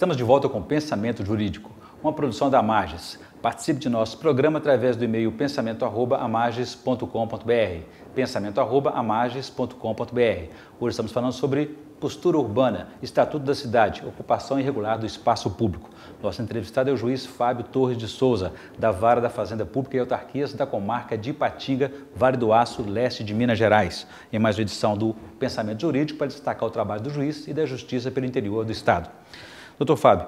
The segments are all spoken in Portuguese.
Estamos de volta com Pensamento Jurídico, uma produção da Amages. Participe de nosso programa através do e-mail pensamento@amages.com.br, pensamento@amages.com.br. Hoje estamos falando sobre postura urbana, Estatuto da Cidade, ocupação irregular do espaço público. Nosso entrevistado é o juiz Fábio Torres de Souza, da Vara da Fazenda Pública e Autarquias da comarca de Ipatinga, Vale do Aço, leste de Minas Gerais. Em mais uma edição do Pensamento Jurídico para destacar o trabalho do juiz e da Justiça pelo interior do Estado. Doutor Fábio,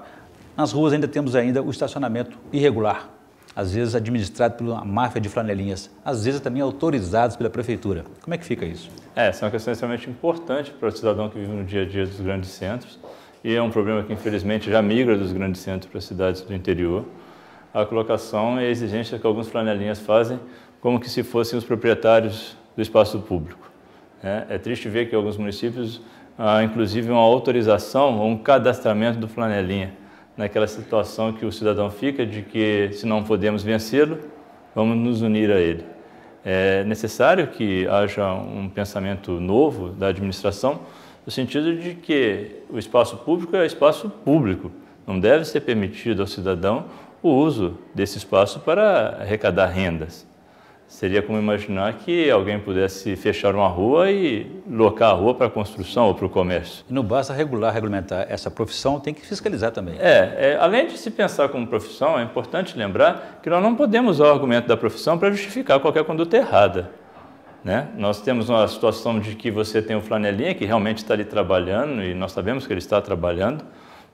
nas ruas temos o estacionamento irregular, às vezes administrado por uma máfia de flanelinhas, às vezes também autorizados pela Prefeitura. Como é que fica isso? Essa é uma questão extremamente importante para o cidadão que vive no dia a dia dos grandes centros e é um problema que infelizmente já migra dos grandes centros para as cidades do interior. A colocação e a exigência que alguns flanelinhas fazem como que se fossem os proprietários do espaço público. É triste ver que alguns municípios há inclusive uma autorização ou um cadastramento do flanelinha, naquela situação que o cidadão fica de que, se não podemos vencê-lo, vamos nos unir a ele. É necessário que haja um pensamento novo da administração, no sentido de que o espaço público é espaço público. Não deve ser permitido ao cidadão o uso desse espaço para arrecadar rendas. Seria como imaginar que alguém pudesse fechar uma rua e locar a rua para a construção ou para o comércio. E não basta regulamentar essa profissão, tem que fiscalizar também. Além de se pensar como profissão, é importante lembrar que nós não podemos usar o argumento da profissão para justificar qualquer conduta errada. Nós temos uma situação de que você tem um flanelinha que realmente está ali trabalhando e nós sabemos que ele está trabalhando,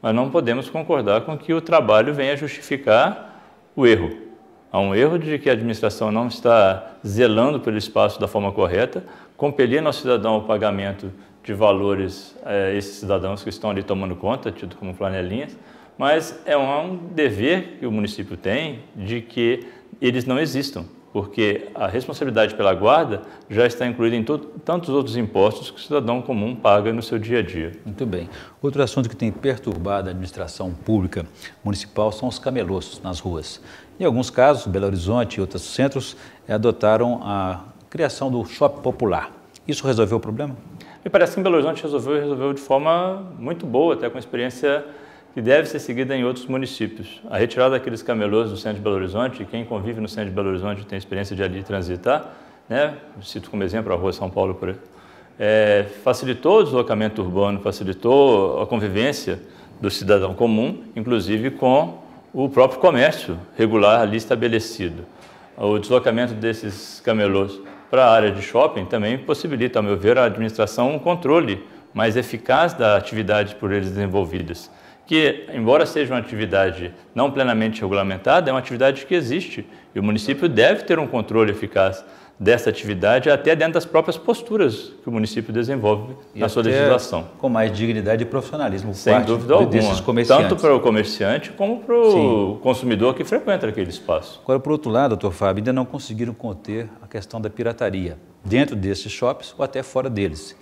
mas não podemos concordar com que o trabalho venha justificar o erro. Há um erro de que a administração não está zelando pelo espaço da forma correta, compelindo ao cidadão o pagamento de valores a esses cidadãos que estão ali tomando conta, tido como flanelinhas, mas é um dever que o município tem de que eles não existam, porque a responsabilidade pela guarda já está incluída em tantos outros impostos que o cidadão comum paga no seu dia a dia. Muito bem. Outro assunto que tem perturbado a administração pública municipal são os camelôs nas ruas. Em alguns casos, Belo Horizonte e outros centros adotaram a criação do shopping popular. Isso resolveu o problema? Me parece que em Belo Horizonte resolveu de forma muito boa, até com experiência que deve ser seguida em outros municípios. A retirada daqueles camelôs do centro de Belo Horizonte, quem convive no centro de Belo Horizonte tem experiência de ali transitar, cito como exemplo a Rua São Paulo, facilitou o deslocamento urbano, facilitou a convivência do cidadão comum, inclusive com o próprio comércio regular ali estabelecido. O deslocamento desses camelôs para a área de shopping também possibilita, ao meu ver, a administração um controle mais eficaz da atividade por eles desenvolvidas, que, embora seja uma atividade não plenamente regulamentada, é uma atividade que existe e o município deve ter um controle eficaz dessa atividade até dentro das próprias posturas que o município desenvolve na sua legislação. Com mais dignidade e profissionalismo. Sem dúvida alguma, desses comerciantes. Tanto para o comerciante como para o consumidor que frequenta aquele espaço. Agora, por outro lado, doutor Fábio, ainda não conseguiram conter a questão da pirataria, dentro desses shoppings ou até fora deles.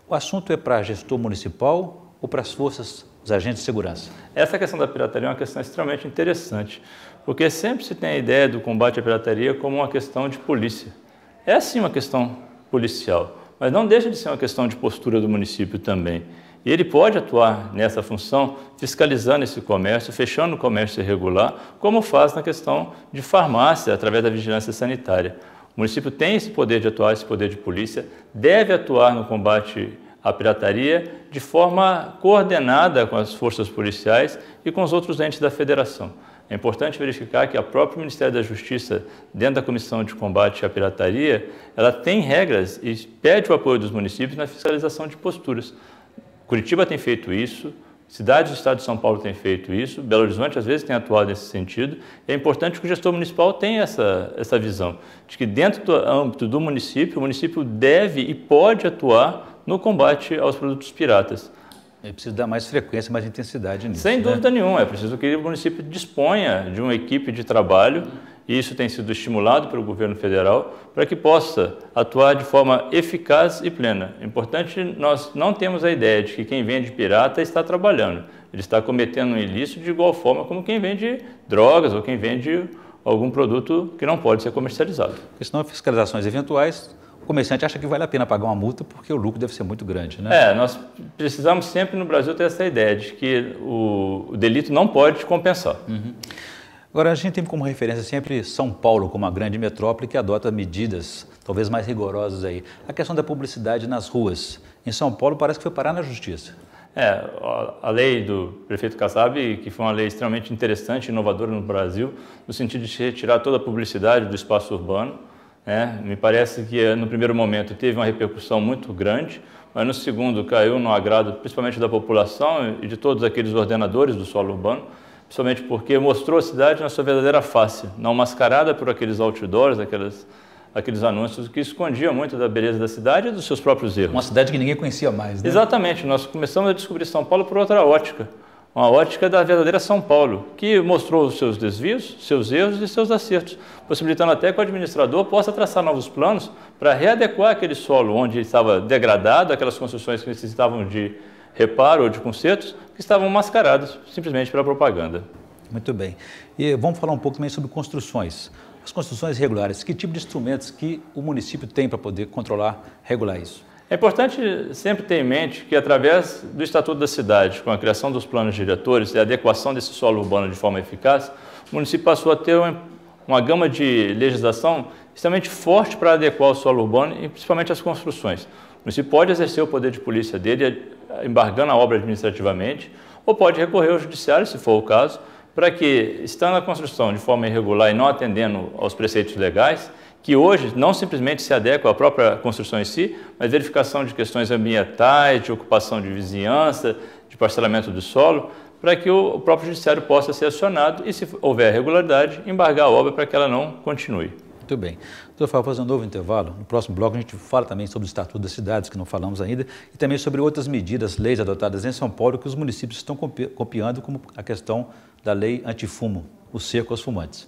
O assunto é para gestor municipal ou para as forças, os agentes de segurança? Essa questão da pirataria é uma questão extremamente interessante, porque sempre se tem a ideia do combate à pirataria como uma questão de polícia. É sim uma questão policial, mas não deixa de ser uma questão de postura do município também. E ele pode atuar nessa função, fiscalizando esse comércio, fechando o comércio irregular, como faz na questão de farmácia, através da vigilância sanitária. O município tem esse poder de atuar, esse poder de polícia, deve atuar no combate à pirataria de forma coordenada com as forças policiais e com os outros entes da federação. É importante verificar que a própria Ministério da Justiça, dentro da Comissão de Combate à Pirataria, ela tem regras e pede o apoio dos municípios na fiscalização de posturas. Curitiba tem feito isso, cidades do estado de São Paulo têm feito isso, Belo Horizonte às vezes tem atuado nesse sentido. É importante que o gestor municipal tenha essa visão, de que dentro do âmbito do município, o município deve e pode atuar no combate aos produtos piratas. É preciso dar mais frequência, mais intensidade nisso. Sem dúvida nenhuma, é preciso que o município disponha de uma equipe de trabalho, e isso tem sido estimulado pelo governo federal, para que possa atuar de forma eficaz e plena. É importante nós não termos a ideia de que quem vende pirata está trabalhando. Ele está cometendo um ilícito de igual forma como quem vende drogas ou quem vende algum produto que não pode ser comercializado. Porque senão fiscalizações eventuais, o comerciante acha que vale a pena pagar uma multa porque o lucro deve ser muito grande, né? Nós precisamos sempre no Brasil ter essa ideia de que o delito não pode te compensar. Agora, a gente tem como referência sempre São Paulo como uma grande metrópole que adota medidas talvez mais rigorosas aí. A questão da publicidade nas ruas. Em São Paulo parece que foi parar na justiça. A lei do prefeito Kassab, que foi uma lei extremamente interessante e inovadora no Brasil, no sentido de retirar toda a publicidade do espaço urbano. Me parece que no primeiro momento teve uma repercussão muito grande, mas no segundo caiu no agrado principalmente da população e de todos aqueles ordenadores do solo urbano, principalmente porque mostrou a cidade na sua verdadeira face, não mascarada por aqueles outdoors, aqueles anúncios que escondiam muito da beleza da cidade e dos seus próprios erros. Uma cidade que ninguém conhecia mais, né? Exatamente, nós começamos a descobrir São Paulo por outra ótica, uma ótica da verdadeira São Paulo, que mostrou os seus desvios, seus erros e seus acertos, possibilitando até que o administrador possa traçar novos planos para readequar aquele solo onde estava degradado, aquelas construções que necessitavam de reparo ou de consertos, que estavam mascarados simplesmente pela propaganda. Muito bem. E vamos falar um pouco também sobre construções. As construções irregulares, que tipo de instrumentos que o município tem para poder controlar, regular isso? É importante sempre ter em mente que, através do Estatuto da Cidade, com a criação dos planos diretores e a adequação desse solo urbano de forma eficaz, o município passou a ter uma gama de legislação extremamente forte para adequar o solo urbano e principalmente as construções. O município pode exercer o poder de polícia dele, embargando a obra administrativamente, ou pode recorrer ao judiciário, se for o caso, para que, estando a construção de forma irregular e não atendendo aos preceitos legais, que hoje não simplesmente se adequam à própria construção em si, mas verificação de questões ambientais, de ocupação de vizinhança, de parcelamento do solo, para que o próprio judiciário possa ser acionado e, se houver irregularidade, embargar a obra para que ela não continue. Muito bem. Doutor Fábio, vou fazer um novo intervalo. No próximo bloco a gente fala também sobre o Estatuto das Cidades, que não falamos ainda, e também sobre outras medidas, leis adotadas em São Paulo que os municípios estão copiando, como a questão da lei antifumo, o cerco aos fumantes.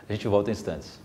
A gente volta em instantes.